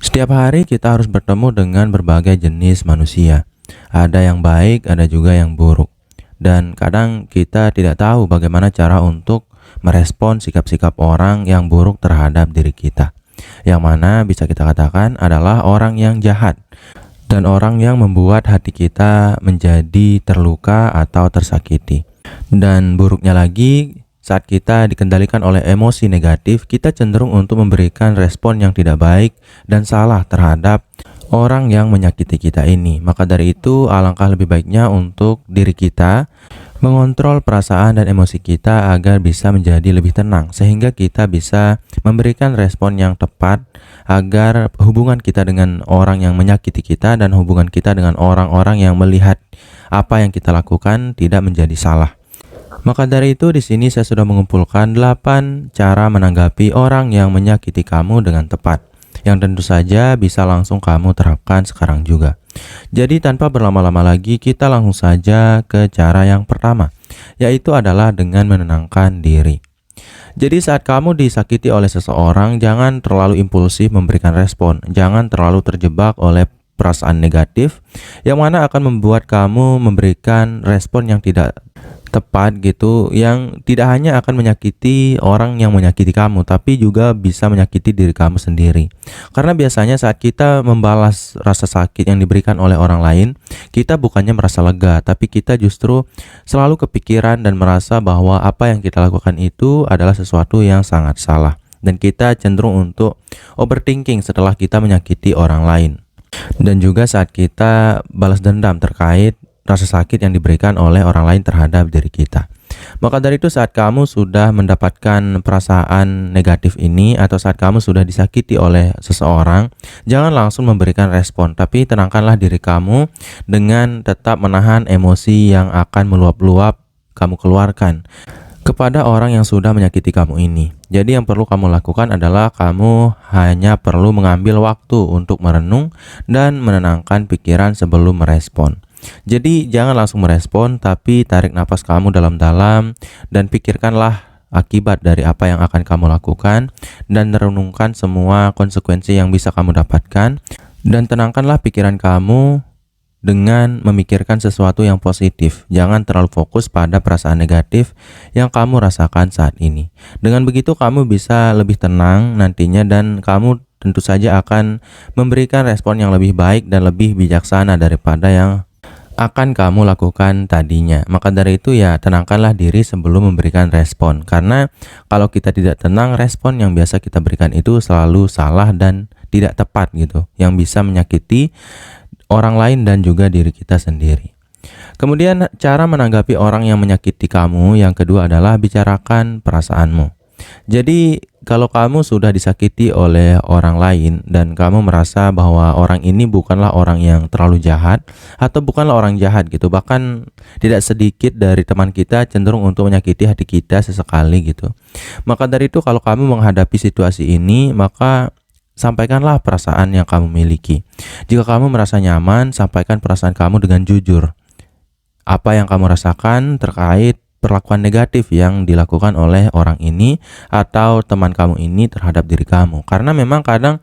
Setiap hari kita harus bertemu dengan berbagai jenis manusia. Ada yang baik, ada juga yang buruk. Dan kadang kita tidak tahu bagaimana cara untuk merespon sikap-sikap orang yang buruk terhadap diri kita. Yang mana bisa kita katakan adalah orang yang jahat dan orang yang membuat hati kita menjadi terluka atau tersakiti. Dan buruknya lagi, saat kita dikendalikan oleh emosi negatif, kita cenderung untuk memberikan respon yang tidak baik dan salah terhadap orang yang menyakiti kita ini. Maka dari itu, alangkah lebih baiknya untuk diri kita mengontrol perasaan dan emosi kita agar bisa menjadi lebih tenang, sehingga kita bisa memberikan respon yang tepat agar hubungan kita dengan orang yang menyakiti kita dan hubungan kita dengan orang-orang yang melihat apa yang kita lakukan tidak menjadi salah. Maka dari itu di sini saya sudah mengumpulkan 8 cara menanggapi orang yang menyakiti kamu dengan tepat, yang tentu saja bisa langsung kamu terapkan sekarang juga. Jadi tanpa berlama-lama lagi, kita langsung saja ke cara yang pertama, yaitu adalah dengan menenangkan diri. Jadi saat kamu disakiti oleh seseorang, jangan terlalu impulsif memberikan respon, jangan terlalu terjebak oleh perasaan negatif yang mana akan membuat kamu memberikan respon yang tidak tepat gitu, yang tidak hanya akan menyakiti orang yang menyakiti kamu, tapi juga bisa menyakiti diri kamu sendiri. Karena biasanya saat kita membalas rasa sakit yang diberikan oleh orang lain, kita bukannya merasa lega, tapi kita justru selalu kepikiran dan merasa bahwa apa yang kita lakukan itu adalah sesuatu yang sangat salah. Dan kita cenderung untuk overthinking setelah kita menyakiti orang lain. Dan juga saat kita balas dendam terkait rasa sakit yang diberikan oleh orang lain terhadap diri kita. Maka dari itu saat kamu sudah mendapatkan perasaan negatif ini atau saat kamu sudah disakiti oleh seseorang, jangan langsung memberikan respon, tapi tenangkanlah diri kamu dengan tetap menahan emosi yang akan meluap-luap kamu keluarkan kepada orang yang sudah menyakiti kamu ini. Jadi yang perlu kamu lakukan adalah kamu hanya perlu mengambil waktu untuk merenung dan menenangkan pikiran sebelum merespon. Jadi jangan langsung merespon, tapi tarik napas kamu dalam-dalam dan pikirkanlah akibat dari apa yang akan kamu lakukan dan renungkan semua konsekuensi yang bisa kamu dapatkan dan tenangkanlah pikiran kamu dengan memikirkan sesuatu yang positif. Jangan terlalu fokus pada perasaan negatif yang kamu rasakan saat ini. Dengan begitu kamu bisa lebih tenang nantinya dan kamu tentu saja akan memberikan respon yang lebih baik dan lebih bijaksana daripada yang akan kamu lakukan tadinya. Maka dari itu ya tenangkanlah diri sebelum memberikan respon. Karena kalau kita tidak tenang, respon yang biasa kita berikan itu selalu salah dan tidak tepat gitu, yang bisa menyakiti orang lain dan juga diri kita sendiri. Kemudian cara menanggapi orang yang menyakiti kamu yang kedua adalah bicarakan perasaanmu. Jadi kalau kamu sudah disakiti oleh orang lain dan kamu merasa bahwa orang ini bukanlah orang yang terlalu jahat atau bukanlah orang jahat gitu, bahkan tidak sedikit dari teman kita cenderung untuk menyakiti hati kita sesekali gitu. Maka dari itu kalau kamu menghadapi situasi ini, maka sampaikanlah perasaan yang kamu miliki. Jika kamu merasa nyaman, sampaikan perasaan kamu dengan jujur. Apa yang kamu rasakan terkait perlakuan negatif yang dilakukan oleh orang ini atau teman kamu ini terhadap diri kamu. Karena memang kadang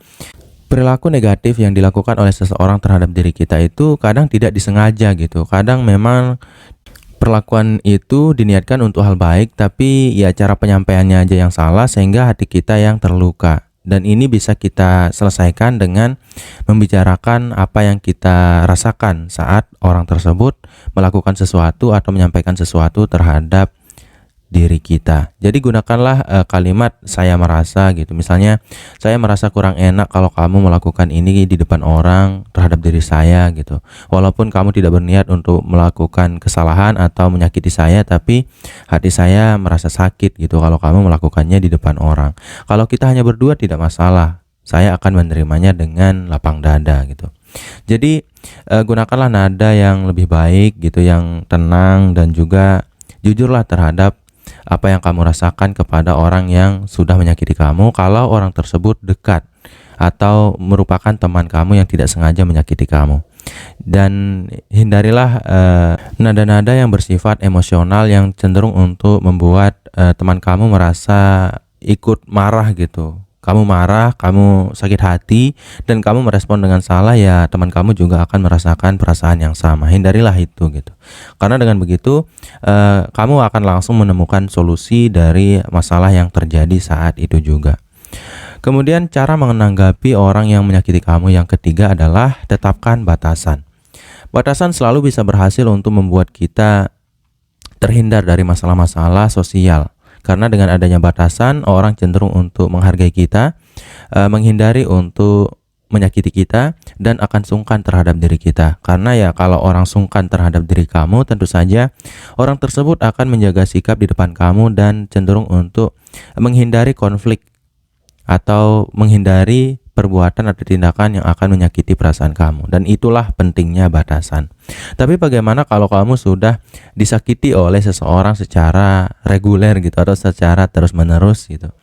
perilaku negatif yang dilakukan oleh seseorang terhadap diri kita itu kadang tidak disengaja gitu. Kadang memang perlakuan itu diniatkan untuk hal baik, tapi ya cara penyampaiannya aja yang salah sehingga hati kita yang terluka. Dan ini bisa kita selesaikan dengan membicarakan apa yang kita rasakan saat orang tersebut melakukan sesuatu atau menyampaikan sesuatu terhadap diri kita. Jadi gunakanlah kalimat saya merasa gitu. Misalnya, saya merasa kurang enak kalau kamu melakukan ini di depan orang terhadap diri saya gitu. Walaupun kamu tidak berniat untuk melakukan kesalahan atau menyakiti saya, tapi hati saya merasa sakit gitu kalau kamu melakukannya di depan orang. Kalau kita hanya berdua tidak masalah. Saya akan menerimanya dengan lapang dada gitu. Jadi gunakanlah nada yang lebih baik gitu, yang tenang dan juga jujurlah terhadap apa yang kamu rasakan kepada orang yang sudah menyakiti kamu kalau orang tersebut dekat atau merupakan teman kamu yang tidak sengaja menyakiti kamu. Dan hindarilah nada-nada yang bersifat emosional yang cenderung untuk membuat teman kamu merasa ikut marah gitu kamu marah, kamu sakit hati, dan kamu merespon dengan salah, ya teman kamu juga akan merasakan perasaan yang sama. Hindarilah itu gitu. Karena dengan begitu kamu akan langsung menemukan solusi dari masalah yang terjadi saat itu juga. Kemudian cara menanggapi orang yang menyakiti kamu yang ketiga adalah tetapkan batasan. Batasan selalu bisa berhasil untuk membuat kita terhindar dari masalah-masalah sosial. Karena dengan adanya batasan, orang cenderung untuk menghargai kita, menghindari untuk menyakiti kita, dan akan sungkan terhadap diri kita. Karena ya kalau orang sungkan terhadap diri kamu, tentu saja orang tersebut akan menjaga sikap di depan kamu dan cenderung untuk menghindari konflik atau menghindari perbuatan atau tindakan yang akan menyakiti perasaan kamu. Dan itulah pentingnya batasan. Tapi bagaimana kalau kamu sudah disakiti oleh seseorang secara reguler gitu, atau secara terus-menerus gitu?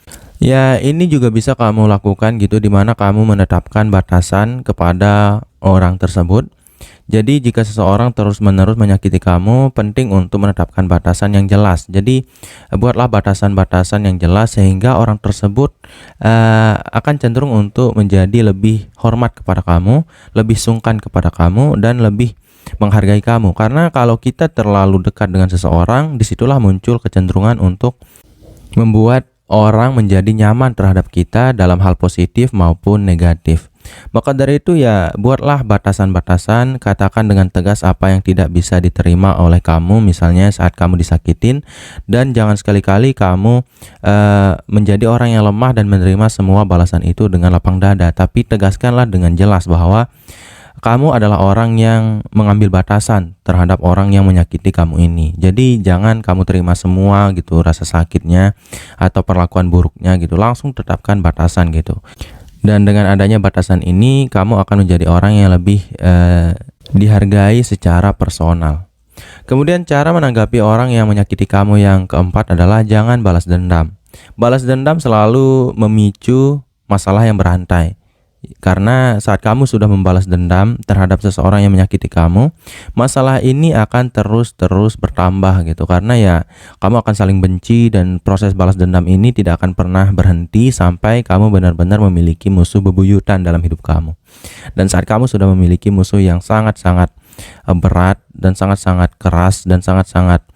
Ya, ini juga bisa kamu lakukan gitu, dimana kamu menetapkan batasan kepada orang tersebut. Jadi jika seseorang terus-menerus menyakiti kamu, penting untuk menetapkan batasan yang jelas. Jadi buatlah batasan-batasan yang jelas sehingga orang tersebut akan cenderung untuk menjadi lebih hormat kepada kamu, lebih sungkan kepada kamu, dan lebih menghargai kamu. Karena kalau kita terlalu dekat dengan seseorang, disitulah muncul kecenderungan untuk membuat orang menjadi nyaman terhadap kita dalam hal positif maupun negatif. Maka dari itu ya buatlah batasan-batasan, katakan dengan tegas apa yang tidak bisa diterima oleh kamu, misalnya saat kamu disakitin, dan jangan sekali-kali kamu menjadi orang yang lemah dan menerima semua balasan itu dengan lapang dada. Tapi tegaskanlah dengan jelas bahwa kamu adalah orang yang mengambil batasan terhadap orang yang menyakiti kamu ini. Jadi jangan kamu terima semua gitu rasa sakitnya atau perlakuan buruknya gitu. Langsung tetapkan batasan gitu. Dan dengan adanya batasan ini, kamu akan menjadi orang yang lebih dihargai secara personal. Kemudian cara menanggapi orang yang menyakiti kamu yang keempat adalah jangan balas dendam. Balas dendam selalu memicu masalah yang berantai. Karena saat kamu sudah membalas dendam terhadap seseorang yang menyakiti kamu, masalah ini akan terus-terus bertambah gitu. Karena ya kamu akan saling benci, dan proses balas dendam ini tidak akan pernah berhenti sampai kamu benar-benar memiliki musuh bebuyutan dalam hidup kamu. Dan saat kamu sudah memiliki musuh yang sangat-sangat berat dan sangat-sangat keras dan sangat-sangat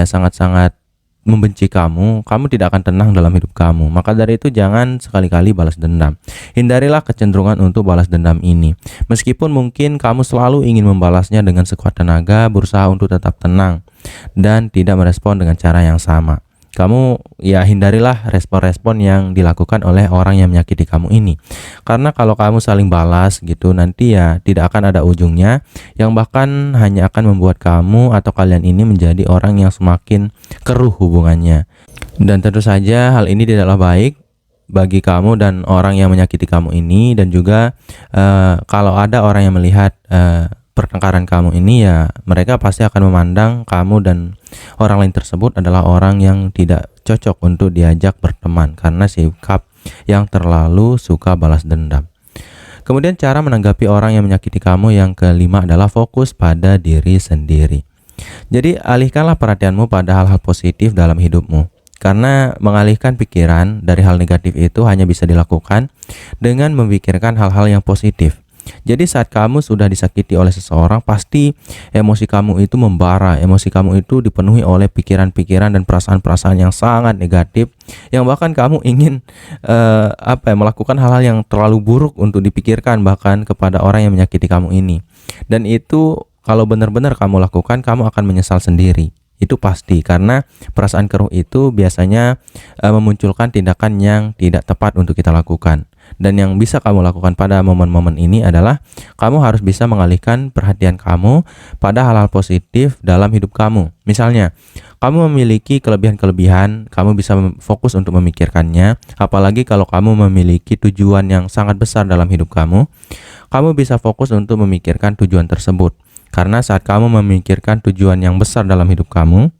sangat-sangat membenci kamu tidak akan tenang dalam hidup kamu. Maka dari itu jangan sekali-kali balas dendam. Hindarilah kecenderungan untuk balas dendam ini. Meskipun mungkin kamu selalu ingin membalasnya dengan sekuat tenaga, berusaha untuk tetap tenang dan tidak merespon dengan cara yang sama. Kamu ya hindarilah respon-respon yang dilakukan oleh orang yang menyakiti kamu ini. Karena kalau kamu saling balas gitu, nanti ya tidak akan ada ujungnya, yang bahkan hanya akan membuat kamu atau kalian ini menjadi orang yang semakin keruh hubungannya. Dan tentu saja hal ini tidaklah baik bagi kamu dan orang yang menyakiti kamu ini. Dan juga kalau ada orang yang melihat pertengkaran kamu ini, ya mereka pasti akan memandang kamu dan orang lain tersebut adalah orang yang tidak cocok untuk diajak berteman karena sikap yang terlalu suka balas dendam. Kemudian cara menanggapi orang yang menyakiti kamu yang kelima adalah fokus pada diri sendiri. Jadi alihkanlah perhatianmu pada hal-hal positif dalam hidupmu. Karena mengalihkan pikiran dari hal negatif itu hanya bisa dilakukan dengan memikirkan hal-hal yang positif. Jadi saat kamu sudah disakiti oleh seseorang, pasti emosi kamu itu membara, emosi kamu itu dipenuhi oleh pikiran-pikiran dan perasaan-perasaan yang sangat negatif, yang bahkan kamu ingin melakukan hal-hal yang terlalu buruk untuk dipikirkan bahkan kepada orang yang menyakiti kamu ini. Dan itu kalau benar-benar kamu lakukan, kamu akan menyesal sendiri. Itu pasti, karena perasaan keruh itu biasanya memunculkan tindakan yang tidak tepat untuk kita lakukan. Dan yang bisa kamu lakukan pada momen-momen ini adalah kamu harus bisa mengalihkan perhatian kamu pada hal-hal positif dalam hidup kamu. Misalnya, kamu memiliki kelebihan-kelebihan, kamu bisa fokus untuk memikirkannya. Apalagi kalau kamu memiliki tujuan yang sangat besar dalam hidup kamu bisa fokus untuk memikirkan tujuan tersebut. Karena saat kamu memikirkan tujuan yang besar dalam hidup kamu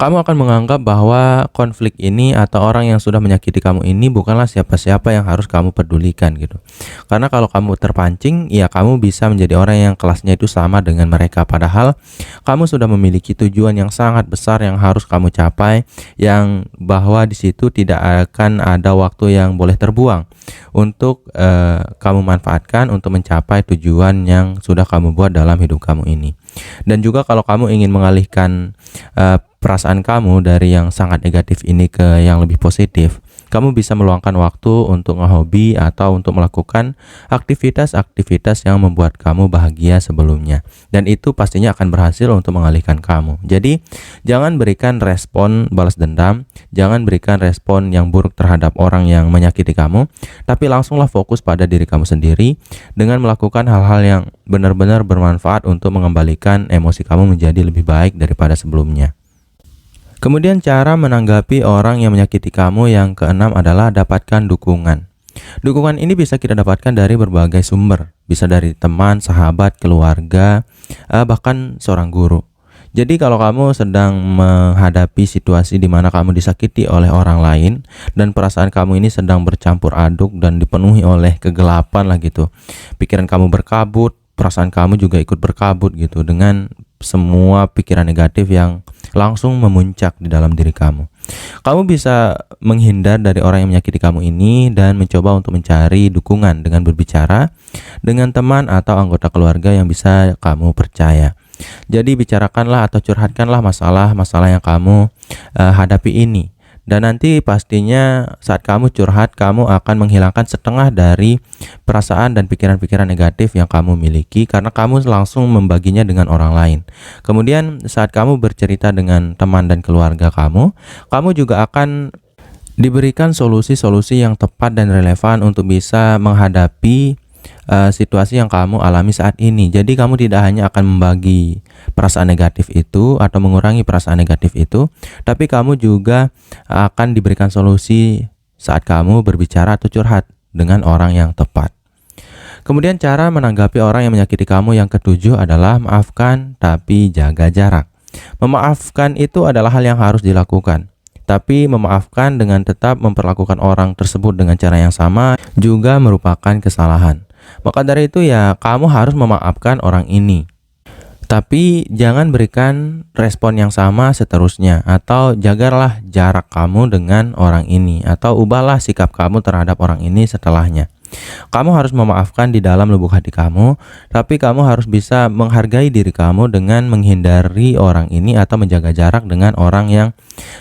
Kamu akan menganggap bahwa konflik ini atau orang yang sudah menyakiti kamu ini bukanlah siapa-siapa yang harus kamu pedulikan gitu. Karena kalau kamu terpancing, ya kamu bisa menjadi orang yang kelasnya itu sama dengan mereka. Padahal kamu sudah memiliki tujuan yang sangat besar yang harus kamu capai, yang bahwa di situ tidak akan ada waktu yang boleh terbuang untuk kamu manfaatkan untuk mencapai tujuan yang sudah kamu buat dalam hidup kamu ini. Dan juga kalau kamu ingin mengalihkan perasaan kamu dari yang sangat negatif ini ke yang lebih positif, kamu bisa meluangkan waktu untuk ngehobi atau untuk melakukan aktivitas-aktivitas yang membuat kamu bahagia sebelumnya. Dan itu pastinya akan berhasil untuk mengalihkan kamu. Jadi, jangan berikan respon balas dendam, jangan berikan respon yang buruk terhadap orang yang menyakiti kamu, tapi langsunglah fokus pada diri kamu sendiri dengan melakukan hal-hal yang benar-benar bermanfaat untuk mengembalikan emosi kamu menjadi lebih baik daripada sebelumnya. Kemudian cara menanggapi orang yang menyakiti kamu yang keenam adalah dapatkan dukungan. Dukungan ini bisa kita dapatkan dari berbagai sumber, bisa dari teman, sahabat, keluarga, bahkan seorang guru. Jadi kalau kamu sedang menghadapi situasi di mana kamu disakiti oleh orang lain dan perasaan kamu ini sedang bercampur aduk dan dipenuhi oleh kegelapan lah gitu. Pikiran kamu berkabut, perasaan kamu juga ikut berkabut gitu dengan semua pikiran negatif yang langsung memuncak di dalam diri kamu. Kamu bisa menghindar dari orang yang menyakiti kamu ini dan mencoba untuk mencari dukungan dengan berbicara dengan teman atau anggota keluarga yang bisa kamu percaya. Jadi bicarakanlah atau curhatkanlah masalah-masalah yang kamu hadapi ini. Dan nanti pastinya saat kamu curhat, kamu akan menghilangkan setengah dari perasaan dan pikiran-pikiran negatif yang kamu miliki karena kamu langsung membaginya dengan orang lain. Kemudian saat kamu bercerita dengan teman dan keluarga kamu juga akan diberikan solusi-solusi yang tepat dan relevan untuk bisa menghadapi situasi yang kamu alami saat ini. Jadi kamu tidak hanya akan membagi perasaan negatif itu atau mengurangi perasaan negatif itu, tapi kamu juga akan diberikan solusi saat kamu berbicara atau curhat dengan orang yang tepat. Kemudian cara menanggapi orang yang menyakiti kamu yang ketujuh adalah maafkan tapi jaga jarak. Memaafkan itu adalah hal yang harus dilakukan. Tapi memaafkan dengan tetap memperlakukan orang tersebut dengan cara yang sama juga merupakan kesalahan. Maka dari itu ya kamu harus memaafkan orang ini. Tapi jangan berikan respon yang sama seterusnya, atau jagalah jarak kamu dengan orang ini, atau ubahlah sikap kamu terhadap orang ini setelahnya. Kamu harus memaafkan di dalam lubuk hati kamu, tapi kamu harus bisa menghargai diri kamu dengan menghindari orang ini atau menjaga jarak dengan orang yang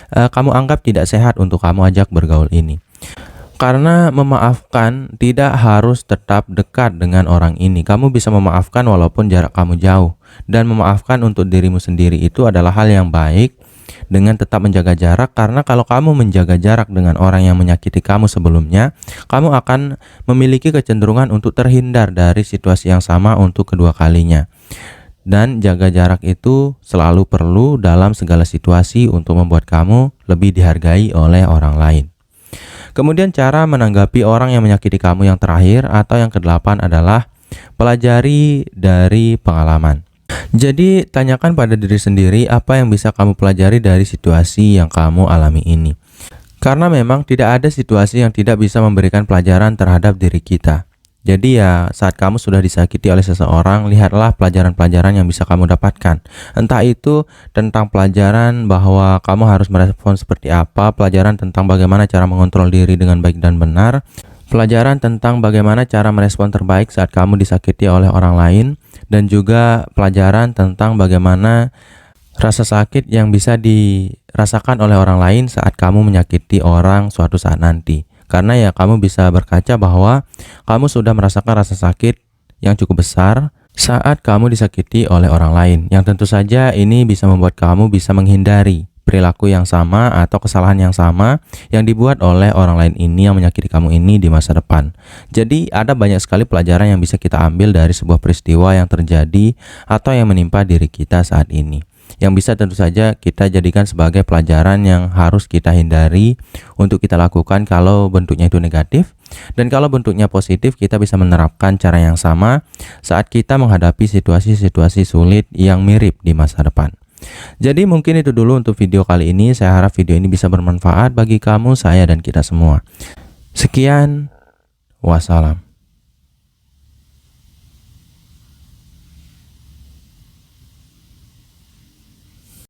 kamu anggap tidak sehat untuk kamu ajak bergaul ini. Karena memaafkan tidak harus tetap dekat dengan orang ini. Kamu bisa memaafkan walaupun jarak kamu jauh. Dan memaafkan untuk dirimu sendiri itu adalah hal yang baik dengan tetap menjaga jarak. Karena kalau kamu menjaga jarak dengan orang yang menyakiti kamu sebelumnya, kamu akan memiliki kecenderungan untuk terhindar dari situasi yang sama untuk kedua kalinya. Dan jaga jarak itu selalu perlu dalam segala situasi untuk membuat kamu lebih dihargai oleh orang lain. Kemudian cara menanggapi orang yang menyakiti kamu yang terakhir atau yang kedelapan adalah pelajari dari pengalaman. Jadi tanyakan pada diri sendiri apa yang bisa kamu pelajari dari situasi yang kamu alami ini. Karena memang tidak ada situasi yang tidak bisa memberikan pelajaran terhadap diri kita. Jadi ya saat kamu sudah disakiti oleh seseorang, lihatlah pelajaran-pelajaran yang bisa kamu dapatkan. Entah itu tentang pelajaran bahwa kamu harus merespon seperti apa, pelajaran tentang bagaimana cara mengontrol diri dengan baik dan benar, pelajaran tentang bagaimana cara merespon terbaik saat kamu disakiti oleh orang lain, dan juga pelajaran tentang bagaimana rasa sakit yang bisa dirasakan oleh orang lain saat kamu menyakiti orang suatu saat nanti. Karena ya kamu bisa berkaca bahwa kamu sudah merasakan rasa sakit yang cukup besar saat kamu disakiti oleh orang lain. Yang tentu saja ini bisa membuat kamu bisa menghindari perilaku yang sama atau kesalahan yang sama yang dibuat oleh orang lain ini yang menyakiti kamu ini di masa depan. Jadi ada banyak sekali pelajaran yang bisa kita ambil dari sebuah peristiwa yang terjadi atau yang menimpa diri kita saat ini, yang bisa tentu saja kita jadikan sebagai pelajaran yang harus kita hindari untuk kita lakukan kalau bentuknya itu negatif. Dan kalau bentuknya positif, kita bisa menerapkan cara yang sama saat kita menghadapi situasi-situasi sulit yang mirip di masa depan. Jadi mungkin itu dulu untuk video kali ini. Saya harap video ini bisa bermanfaat bagi kamu, saya, dan kita semua. Sekian, wassalam.